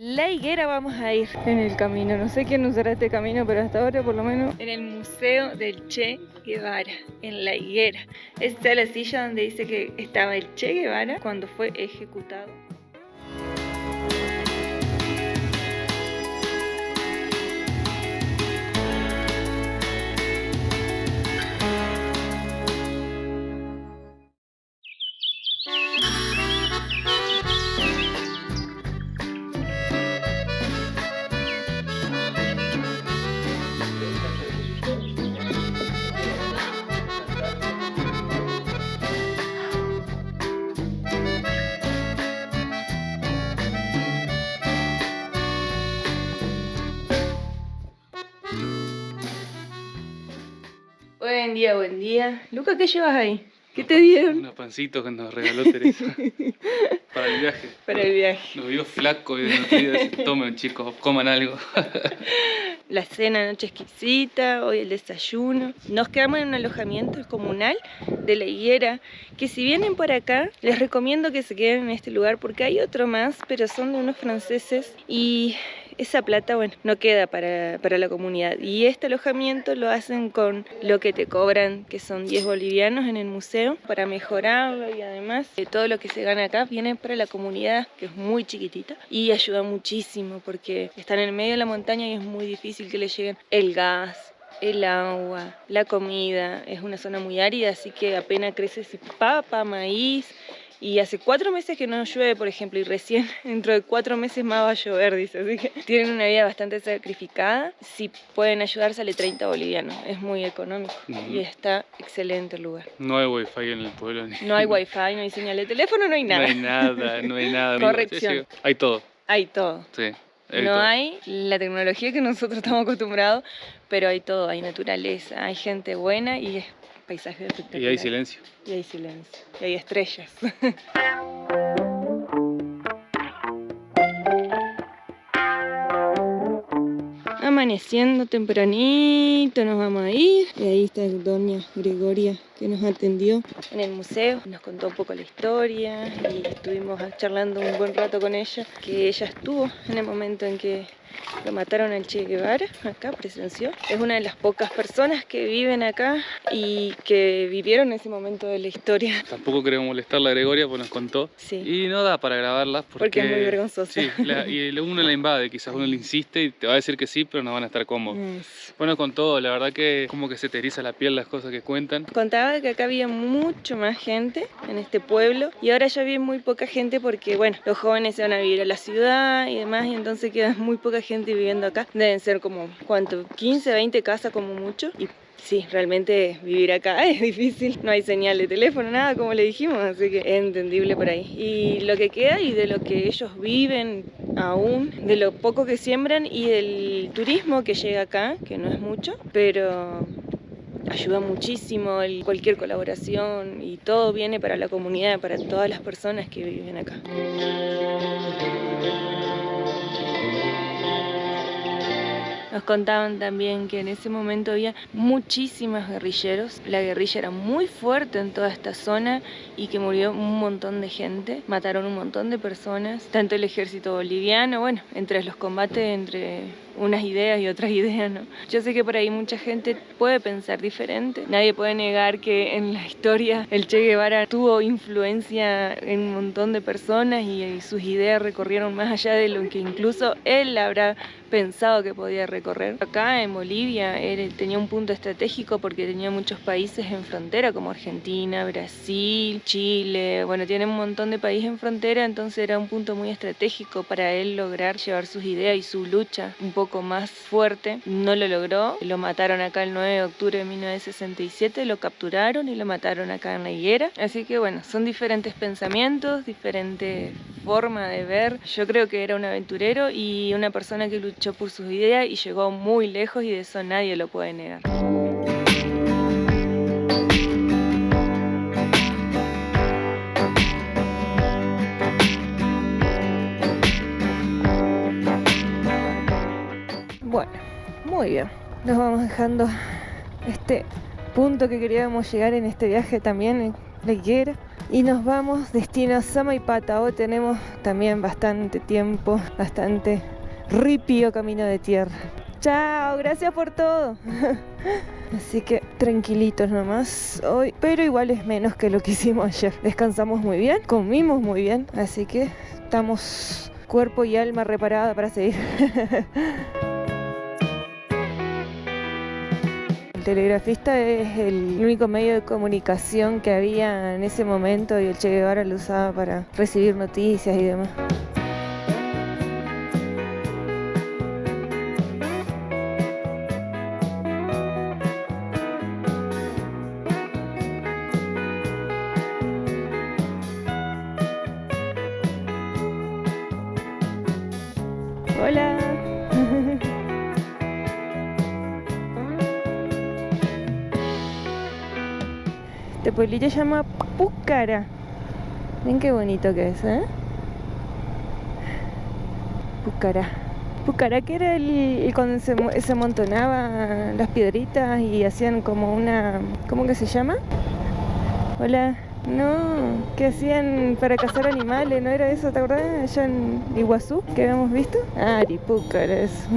La Higuera vamos a ir en el camino, no sé quién usará este camino, pero hasta ahora por lo menos en el Museo del Che Guevara, en La Higuera. Esta es la silla donde dice que estaba el Che Guevara cuando fue ejecutado. Buen día. Luca, ¿qué llevas ahí? ¿Qué te dieron? Unos pancitos que nos regaló Teresa para el viaje. Para el viaje. Nos vio flaco y nos dice, tomen chicos, coman algo. La cena noche exquisita, hoy el desayuno. Nos quedamos en un alojamiento comunal de La Higuera, que si vienen por acá, les recomiendo que se queden en este lugar porque hay otro más, pero son de unos franceses y esa plata, bueno, no queda para la comunidad. Y este alojamiento lo hacen con lo que te cobran, que son 10 bolivianos en el museo, para mejorarlo y además todo lo que se gana acá viene para la comunidad, que es muy chiquitita y ayuda muchísimo porque están en el medio de la montaña y es muy difícil que les lleguen el gas, el agua, la comida. Es una zona muy árida, así que apenas crece papa, maíz. Y hace 4 meses que no llueve, por ejemplo, y recién dentro de 4 meses más va a llover, dice. Así que tienen una vida bastante sacrificada. Si pueden ayudar, sale 30 bolivianos. Es muy económico y está excelente el lugar. No hay wifi en el pueblo. No hay wifi, no hay señal de teléfono, no hay nada. No hay nada. Corrección. Sí, hay todo. Hay todo. Sí. No hay la tecnología que nosotros estamos acostumbrados, pero hay todo. Hay naturaleza, hay gente buena y es paisaje espectacular. Y hay silencio. Y hay silencio. Y hay estrellas. Amaneciendo tempranito, nos vamos a ir. Y ahí está doña Gregoria, que nos atendió en el museo. Nos contó un poco la historia y estuvimos charlando un buen rato con ella, que ella estuvo en el momento en que lo mataron al Che Guevara, acá presenció. Es una de las pocas personas que viven acá y que vivieron en ese momento de la historia. Tampoco queremos molestarla a Gregoria, pues nos contó. Sí. Y no da para grabarlas porque es muy vergonzosa. Sí, y uno la invade, quizás uno le insiste y te va a decir que sí, pero no van a estar cómodos. Bueno, con todo, la verdad que como que se te eriza la piel las cosas que cuentan. Contaba que acá había mucho más gente en este pueblo y ahora ya vive muy poca gente porque, bueno, los jóvenes se van a vivir a la ciudad y demás y entonces queda muy poca gente viviendo acá. Deben ser como, ¿cuánto? 15, 20 casas como mucho. Y sí, realmente vivir acá es difícil. No hay señal de teléfono, nada, como le dijimos, así que es entendible por ahí. Y lo que queda y de lo que ellos viven aún, de lo poco que siembran y del turismo que llega acá, que no es mucho, pero ayuda muchísimo cualquier colaboración y todo viene para la comunidad, para todas las personas que viven acá. Nos contaban también que en ese momento había muchísimos guerrilleros. La guerrilla era muy fuerte en toda esta zona y que murió un montón de gente. Mataron un montón de personas, tanto el ejército boliviano, bueno, entre los combates, entre unas ideas y otras ideas, ¿no? Yo sé que por ahí mucha gente puede pensar diferente. Nadie puede negar que en la historia el Che Guevara tuvo influencia en un montón de personas y sus ideas recorrieron más allá de lo que incluso él habrá pensado que podía recorrer. Acá en Bolivia tenía un punto estratégico porque tenía muchos países en frontera como Argentina, Brasil, Chile, bueno, tiene un montón de países en frontera, entonces era un punto muy estratégico para él lograr llevar sus ideas y su lucha un poco más fuerte. No lo logró, lo mataron acá el 9 de octubre de 1967, lo capturaron y lo mataron acá en La Higuera, así que bueno, son diferentes pensamientos, diferentes formas de ver. Yo creo que era un aventurero y una persona que luchó por sus ideas y llegó muy lejos y de eso nadie lo puede negar. Bueno, muy bien. Nos vamos dejando este punto que queríamos llegar en este viaje también en La Higuera. Y nos vamos destino a Samaipata. Hoy tenemos también bastante tiempo, bastante ripio camino de tierra. Chao, gracias por todo. Así que tranquilitos nomás hoy, pero igual es menos que lo que hicimos ayer. Descansamos muy bien, comimos muy bien, así que estamos cuerpo y alma reparada para seguir. El telegrafista es el único medio de comunicación que había en ese momento y el Che Guevara lo usaba para recibir noticias y demás. Hola. Este pueblito se llama Pucará. Ven qué bonito que es, ¿eh? Pucará. Pucará, que era cuando se amontonaban las piedritas y hacían como una... ¿Cómo que se llama? Hola. No, que hacían para cazar animales, ¿no era eso? ¿Te acordás? Allá en Iguazú, que habíamos visto. Ah, Aripúcara, eso.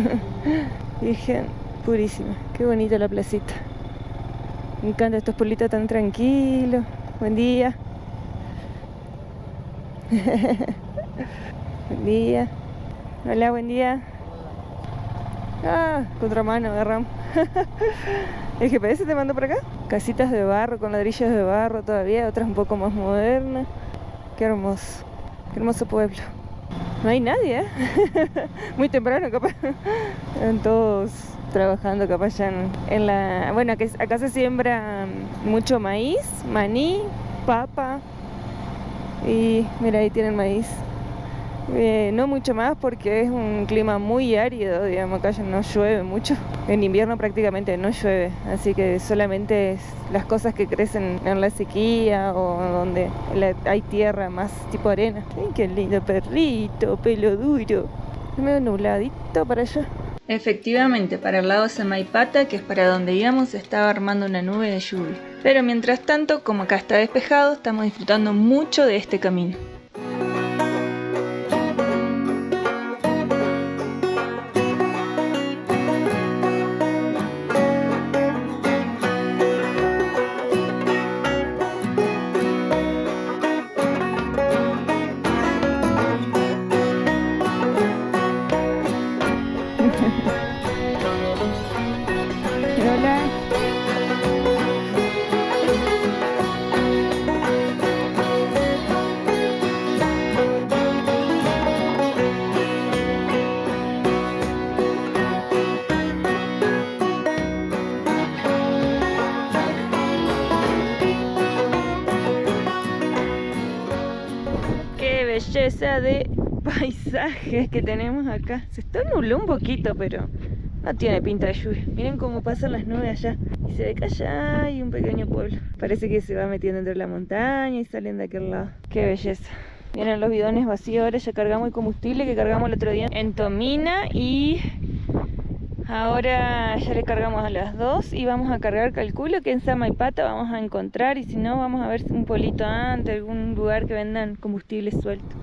Virgen purísima. Qué bonita la placita. Me encantan estos pueblitos tan tranquilos. Buen día. Buen día. Hola, buen día. Ah, contramano agarramos. ¿El GPS te mandó por acá? Casitas de barro, con ladrillos de barro todavía, otras un poco más modernas. Qué hermoso pueblo. No hay nadie, ¿eh? Muy temprano capaz. Están todos trabajando capaz ya en la... Bueno, acá se siembra mucho maíz, maní, papa. Y mira, ahí tienen maíz. No mucho más porque es un clima muy árido, digamos, acá ya no llueve mucho. En invierno prácticamente no llueve, así que solamente las cosas que crecen en la sequía o donde hay tierra más tipo arena. ¡Ay, qué lindo perrito, pelo duro! Es medio nubladito para allá. Efectivamente, para el lado de Samaipata, que es para donde íbamos, se estaba armando una nube de lluvia. Pero mientras tanto, como acá está despejado, estamos disfrutando mucho de este camino. Hola. Qué belleza de paisajes que tenemos acá. Se está nubló un poquito, pero no tiene pinta de lluvia. Miren cómo pasan las nubes allá. Y se ve que allá hay un pequeño pueblo. Parece que se va metiendo entre la montaña y salen de aquel lado. Qué belleza. Vienen los bidones vacíos. Ahora ya cargamos el combustible que cargamos el otro día en Tomina. Y ahora ya le cargamos a las 2. Y vamos a cargar, calculo que en Samaipata vamos a encontrar. Y si no, vamos a ver un pueblito antes, algún lugar que vendan combustible suelto.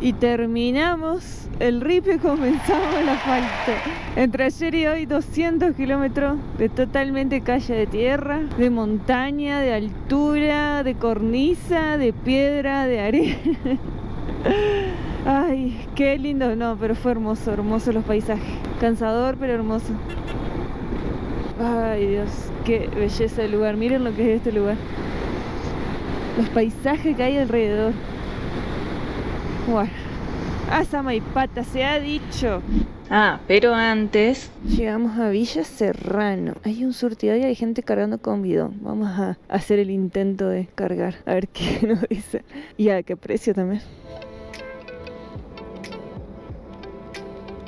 Y terminamos el ripio y comenzamos el asfalto. Entre ayer y hoy 200 kilómetros de totalmente calle de tierra, de montaña, de altura, de cornisa, de piedra, de arena. Ay, qué lindo, no, pero fue hermoso, hermoso los paisajes. Cansador, pero hermoso. Ay, Dios, qué belleza del lugar. Miren lo que es este lugar. Los paisajes que hay alrededor. Bueno, a Samaipata se ha dicho. Ah, pero antes llegamos a Villa Serrano. Hay un surtidor y hay gente cargando con bidón. Vamos a hacer el intento de cargar, a ver qué nos dice y a qué precio también.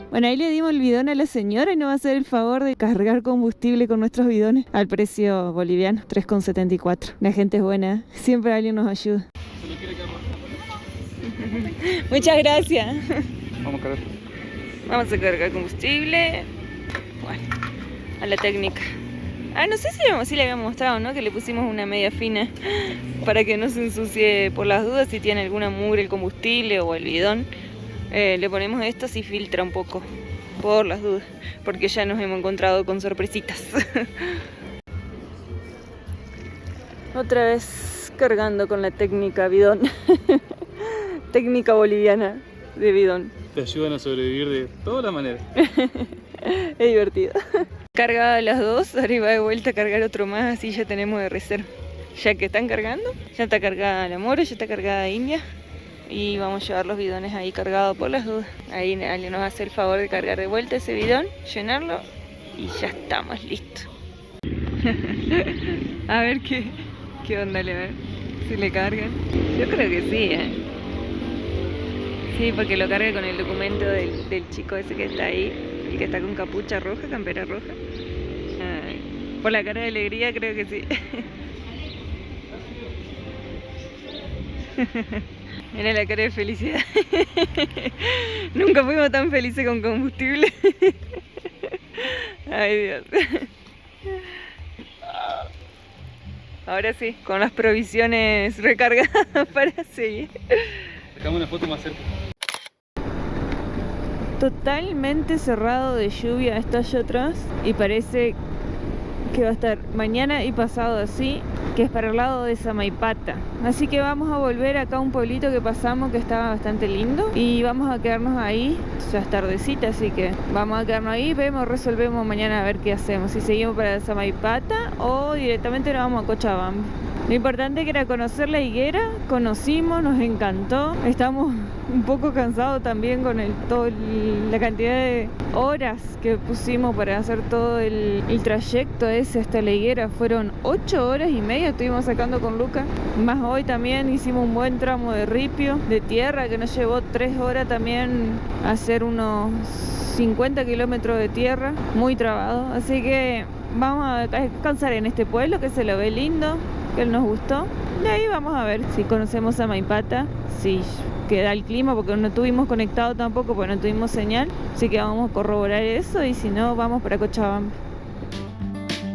Bueno, ahí le dimos el bidón a la señora y nos va a hacer el favor de cargar combustible con nuestros bidones al precio boliviano, 3,74. La gente es buena, ¿eh? Siempre alguien nos ayuda. Muchas gracias. Vamos a cargar. Vamos a cargar combustible. Bueno, a la técnica. No sé si le habíamos mostrado, ¿no? Que le pusimos una media fina para que no se ensucie por las dudas si tiene alguna mugre el combustible o el bidón. Le ponemos esto si filtra un poco, por las dudas, porque ya nos hemos encontrado con sorpresitas. Otra vez cargando con la técnica bidón. Técnica boliviana de bidón. Te ayudan a sobrevivir de todas las maneras. Es divertido. Cargada las dos, ahora va de vuelta a cargar otro más, así ya tenemos de reserva. Ya que están cargando, ya está cargada la Moro, ya está cargada India. Y vamos a llevar los bidones ahí cargados por las dudas. Ahí alguien nos hace el favor de cargar de vuelta ese bidón, llenarlo y ya estamos listos. A ver qué onda le ver si le cargan. Yo creo que sí, Sí, porque lo carga con el documento del chico ese que está ahí, el que está con capucha roja, campera roja. Por la cara de alegría creo que sí. Mira la cara de felicidad. Nunca fuimos tan felices con combustible. Ay, Dios. Ahora sí, con las provisiones recargadas para seguir. Sacamos una foto más cerca. Totalmente cerrado de lluvia está allá atrás y parece que va a estar mañana y pasado así, que es para el lado de Samaipata. Así que vamos a volver acá a un pueblito que pasamos que estaba bastante lindo y vamos a quedarnos ahí. Ya es tardecita, así que vamos a quedarnos ahí, resolvemos mañana a ver qué hacemos, si seguimos para Samaipata o directamente nos vamos a Cochabamba. Lo importante que era conocer la higuera, conocimos, nos encantó. Estamos un poco cansados también con la cantidad de horas que pusimos para hacer todo el trayecto ese hasta la higuera. Fueron 8 horas y media, estuvimos sacando con Luca. Más hoy también hicimos un buen tramo de ripio, de tierra, que nos llevó 3 horas también hacer unos 50 kilómetros de tierra, muy trabado. Así que vamos a descansar en este pueblo que se lo ve lindo, que nos gustó. De ahí vamos a ver si conocemos a Samaipata, si queda el clima, porque no estuvimos conectados tampoco, porque no tuvimos señal. Así que vamos a corroborar eso y si no, vamos para Cochabamba.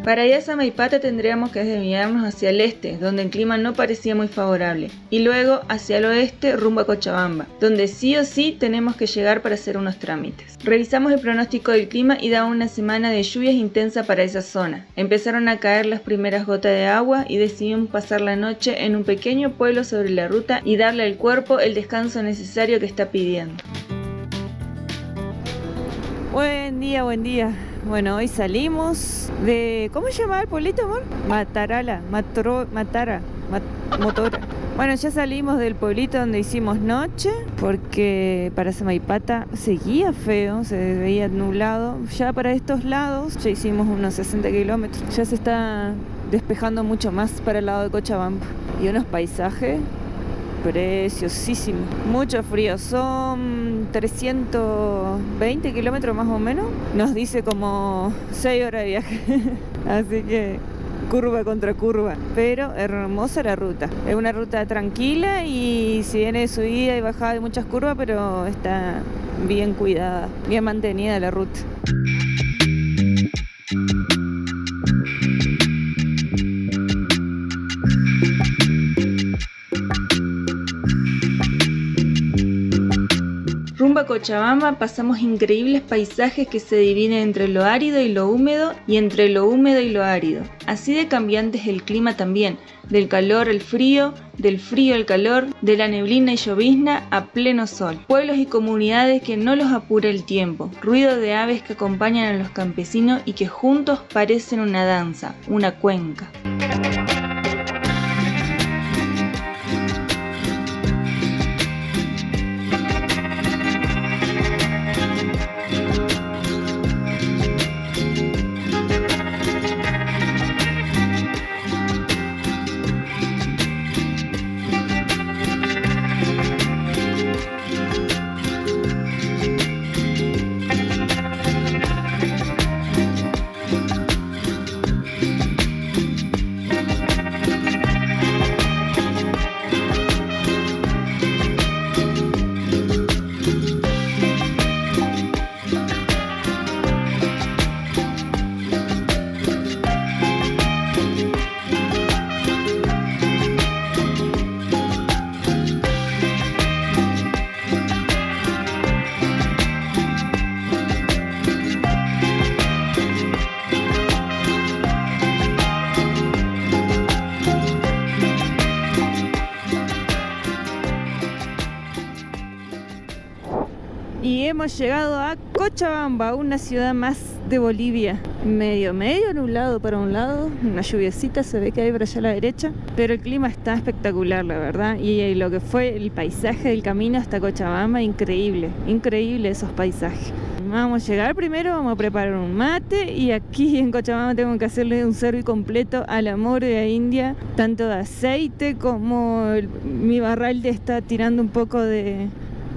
Para ir a Samaipata tendríamos que desviarnos hacia el este, donde el clima no parecía muy favorable, y luego hacia el oeste rumbo a Cochabamba, donde sí o sí tenemos que llegar para hacer unos trámites. Revisamos el pronóstico del clima y daba una semana de lluvias intensa para esa zona. Empezaron a caer las primeras gotas de agua y decidimos pasar la noche en un pequeño pueblo sobre la ruta y darle al cuerpo el descanso necesario que está pidiendo. Buen día, buen día. Bueno, hoy salimos de... ¿Cómo se llamaba el pueblito, amor? Motora. Bueno, ya salimos del pueblito donde hicimos noche, porque para Samaipata seguía feo, se veía nublado. Ya para estos lados ya hicimos unos 60 kilómetros. Ya se está despejando mucho más para el lado de Cochabamba. Y unos paisajes preciosísimo. Mucho frío, son 320 kilómetros más o menos. Nos dice como 6 horas de viaje. Así que curva contra curva, pero hermosa la ruta. Es una ruta tranquila y si viene de subida y bajada de muchas curvas, pero está bien cuidada, bien mantenida la ruta. Rumbo a Cochabamba pasamos increíbles paisajes que se dividen entre lo árido y lo húmedo y entre lo húmedo y lo árido. Así de cambiante es el clima también, del calor al frío, del frío al calor, de la neblina y llovizna a pleno sol. Pueblos y comunidades que no los apura el tiempo, ruido de aves que acompañan a los campesinos y que juntos parecen una danza, una cuenca. hemos llegado a Cochabamba, una ciudad más de Bolivia. Medio nublado para un lado, una lluviecita se ve que hay por allá a la derecha, pero el clima está espectacular, la verdad. Y lo que fue el paisaje del camino hasta Cochabamba, increíble, increíble esos paisajes. Vamos a llegar primero, vamos a preparar un mate y aquí en Cochabamba tengo que hacerle un servicio completo al amor de India, tanto de aceite como mi barral está tirando un poco de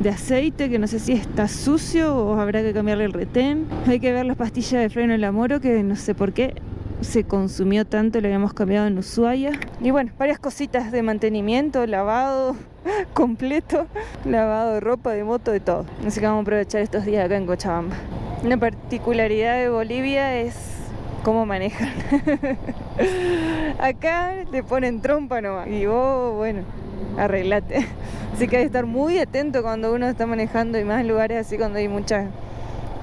aceite, que no sé si está sucio o habrá que cambiarle el retén. Hay que ver las pastillas de freno del Amoro, que no sé por qué se consumió tanto, lo habíamos cambiado en Ushuaia. Y bueno, varias cositas de mantenimiento, lavado completo, lavado de ropa, de moto, de todo. Así que vamos a aprovechar estos días acá en Cochabamba. Una particularidad de Bolivia es cómo manejan. Acá te ponen trompa nomás y vos, bueno, arreglate. Así que hay que estar muy atento cuando uno está manejando, y más en lugares así cuando hay mucha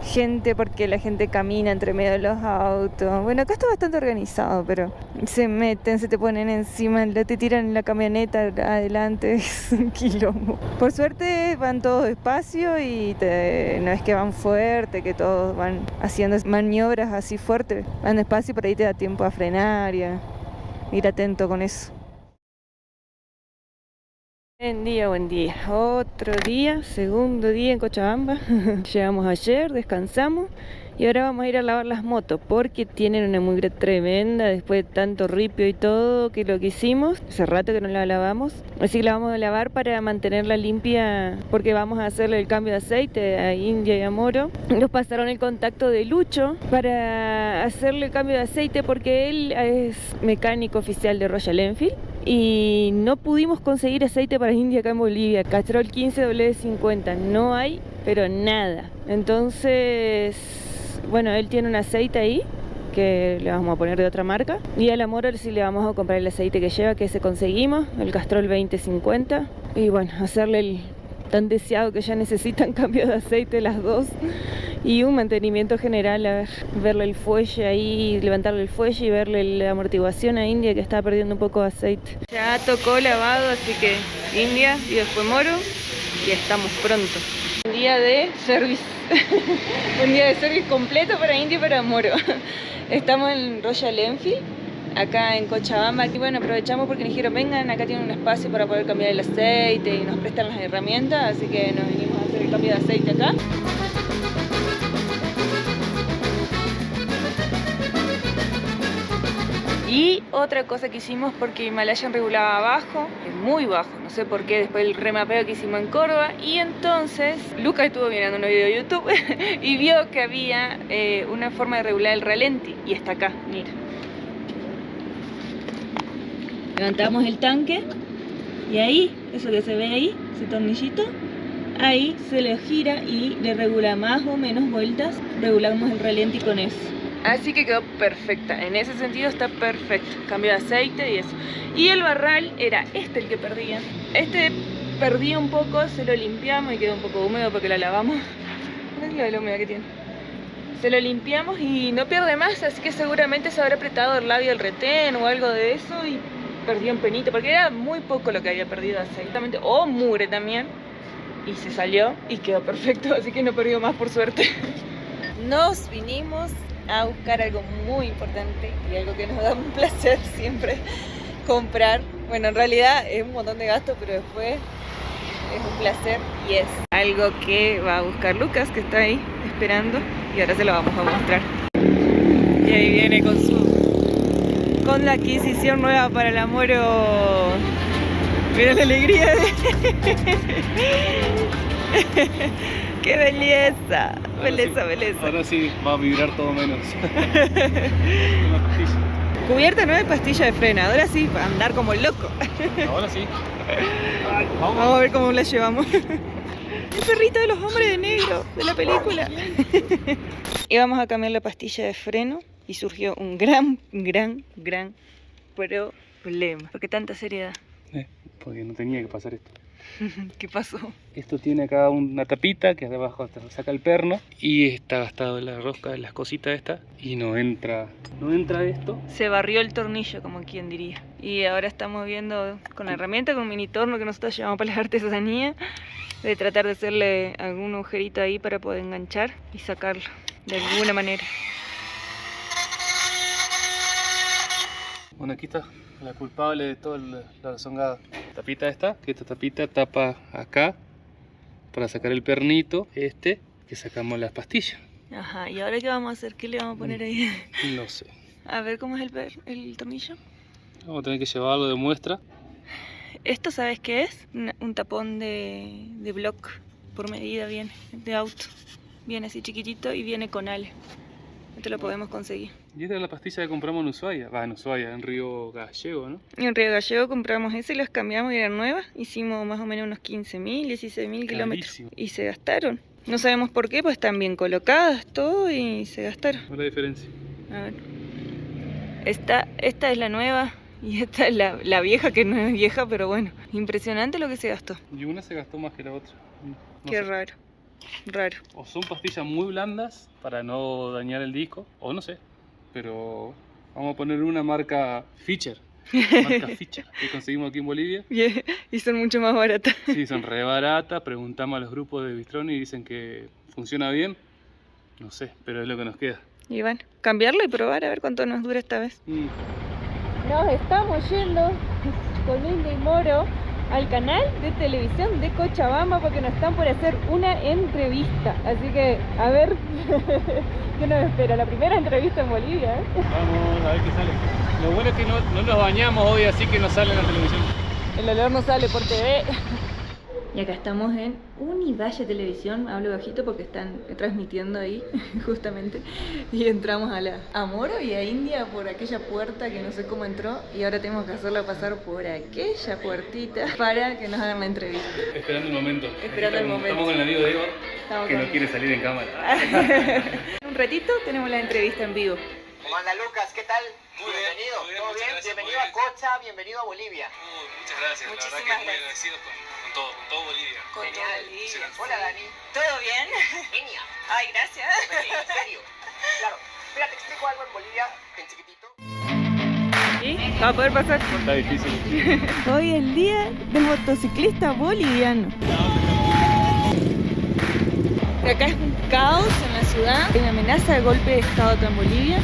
gente, porque la gente camina entre medio de los autos. Bueno, acá está bastante organizado, pero se meten, se te ponen encima, te tiran la camioneta adelante, es un quilombo. Por suerte van todos despacio y no es que van fuerte, que todos van haciendo maniobras así fuertes. Van despacio y por ahí te da tiempo a frenar y a ir atento con eso. Buen día, otro día, segundo día en Cochabamba. Llegamos ayer, descansamos y ahora vamos a ir a lavar las motos porque tienen una mugre tremenda después de tanto ripio y todo que lo que hicimos. Hace rato que no la lavamos, así que la vamos a lavar para mantenerla limpia, porque vamos a hacerle el cambio de aceite a India y a Moro. Nos pasaron el contacto de Lucho para hacerle el cambio de aceite porque él es mecánico oficial de Royal Enfield y no pudimos conseguir aceite para India acá en Bolivia. Castrol 15W50 no hay, pero nada. Entonces, bueno, él tiene un aceite ahí que le vamos a poner de otra marca, y a la Moro sí le vamos a comprar el aceite que lleva, que ese conseguimos, el Castrol 2050, y bueno, hacerle el tan deseado que ya necesitan cambio de aceite las dos y un mantenimiento general, a verle el fuelle ahí, levantarle el fuelle y verle la amortiguación a India, que está perdiendo un poco de aceite. Ya tocó lavado, así que India y después Moro y estamos pronto. Un día de service un día de service completo para India y para Moro. Estamos en Royal Enfield, acá en Cochabamba. Y bueno, aprovechamos porque nos dijeron, vengan, acá tienen un espacio para poder cambiar el aceite y nos prestan las herramientas, así que nos vinimos a hacer el cambio de aceite acá. Y otra cosa que hicimos, porque Himalayan regulaba bajo, muy bajo, no sé por qué, después del remapeo que hicimos en Córdoba, y entonces Lucas estuvo mirando un video de YouTube y vio que había una forma de regular el ralenti, y está acá, mira. Levantamos el tanque y ahí, eso que se ve ahí, ese tornillito, ahí se le gira y le regula más o menos vueltas, regulamos el ralenti con eso. Así que quedó perfecta, en ese sentido está perfecto. Cambio de aceite y eso. Y el barral era este el que perdía. Este perdía un poco, se lo limpiamos y quedó un poco húmedo porque lo lavamos. Mirá la humedad que tiene. Se lo limpiamos y no pierde más, así que seguramente se habrá apretado el labio del retén o algo de eso y perdió un penito, porque era muy poco lo que había perdido de aceite. O mugre también. Y se salió y quedó perfecto, así que no perdió más por suerte. Nos vinimos a buscar algo muy importante y algo que nos da un placer siempre comprar. Bueno, en realidad es un montón de gasto, pero después es un placer y es algo que va a buscar Lucas, que está ahí esperando, y ahora se lo vamos a mostrar. Y ahí viene con la adquisición nueva para el Amoro. Mira la alegría ¡qué belleza! Belleza. Ahora sí va a vibrar todo menos. Cubierta nueva de pastilla de freno. Ahora sí, para andar como loco. Ahora sí. Vamos a ver cómo la llevamos. El perrito de los hombres de negro de la película. Y vamos a cambiar la pastilla de freno y surgió un gran problema. ¿Por qué tanta seriedad? Porque no tenía que pasar esto. ¿Qué pasó? Esto tiene acá una tapita que abajo saca el perno y está gastado la rosca de las cositas estas y no entra esto. Se barrió el tornillo, como quien diría. Y ahora estamos viendo con la herramienta, con un mini torno que nosotros llevamos para la artesanía, de tratar de hacerle algún agujerito ahí para poder enganchar y sacarlo de alguna manera. Bueno, aquí está la culpable de todo la zongada. La tapita esta, que esta tapita tapa acá para sacar el pernito que sacamos las pastillas. Ajá, ¿y ahora qué vamos a hacer? ¿Qué le vamos a poner ahí? No sé. A ver cómo es el tornillo. Vamos a tener que llevarlo de muestra. ¿Esto sabes qué es? Un tapón de block por medida viene, de auto. Viene así chiquitito y viene con ale. Esto lo podemos conseguir. Y esta es la pastilla que compramos en Ushuaia. En Ushuaia, en Río Gallego, ¿no? En Río Gallego compramos ese y las cambiamos y eran nuevas. Hicimos más o menos unos 15.000, 16.000 kilómetros. Y se gastaron. No sabemos por qué, pues están bien colocadas todo y se gastaron. ¿Cuál es la diferencia? A ver. Esta es la nueva y esta es la vieja, que no es vieja, pero bueno. Impresionante lo que se gastó. Y una se gastó más que la otra. No Qué sé. raro. Raro. O son pastillas muy blandas para no dañar el disco, o no sé. Pero vamos a poner una marca Fischer. Marca Fischer, que conseguimos aquí en Bolivia. Y son mucho más baratas. Sí, son re baratas. Preguntamos a los grupos de Bistroni y dicen que funciona bien. No sé, pero es lo que nos queda. Y bueno, cambiarlo y probar a ver cuánto nos dura esta vez. Nos estamos yendo con Linda y Moro al canal de televisión de Cochabamba porque nos están por hacer una entrevista. Así que, a ver qué nos espera. La primera entrevista en Bolivia, ¿eh? Vamos a ver qué sale. Lo bueno es que no nos bañamos hoy, así que no sale en la televisión. El olor no sale por TV. Y acá estamos en Univalle Televisión, hablo bajito porque están transmitiendo ahí, justamente. Y entramos a Moro y a India por aquella puerta que no sé cómo entró. Y ahora tenemos que hacerla pasar por aquella puertita para que nos hagan la entrevista. Esperando el momento. Esperando el momento. Estamos con el amigo Diego, Estamos que con- no quiere salir en cámara. En un ratito tenemos la entrevista en vivo. ¿Cómo anda Lucas? ¿Qué tal? Muy bien, Bienvenido, muy bien, ¿todo muchas bien? gracias, Bienvenido muy a bien. Cocha, bienvenido a Bolivia. Muchas gracias, la verdad que Muchísimas muy gracias. agradecidos con todo Bolivia. Genial. Bolivia, Hola Dani. ¿Todo bien? Genia. Ay, gracias. En serio. Claro. Mira, te explico algo en Bolivia, en chiquitito. ¿Sí? ¿Va a poder pasar? Está difícil. Hoy es el día del motociclista boliviano. Acá es un caos en la ciudad. Hay una amenaza de golpe de estado acá en Bolivia.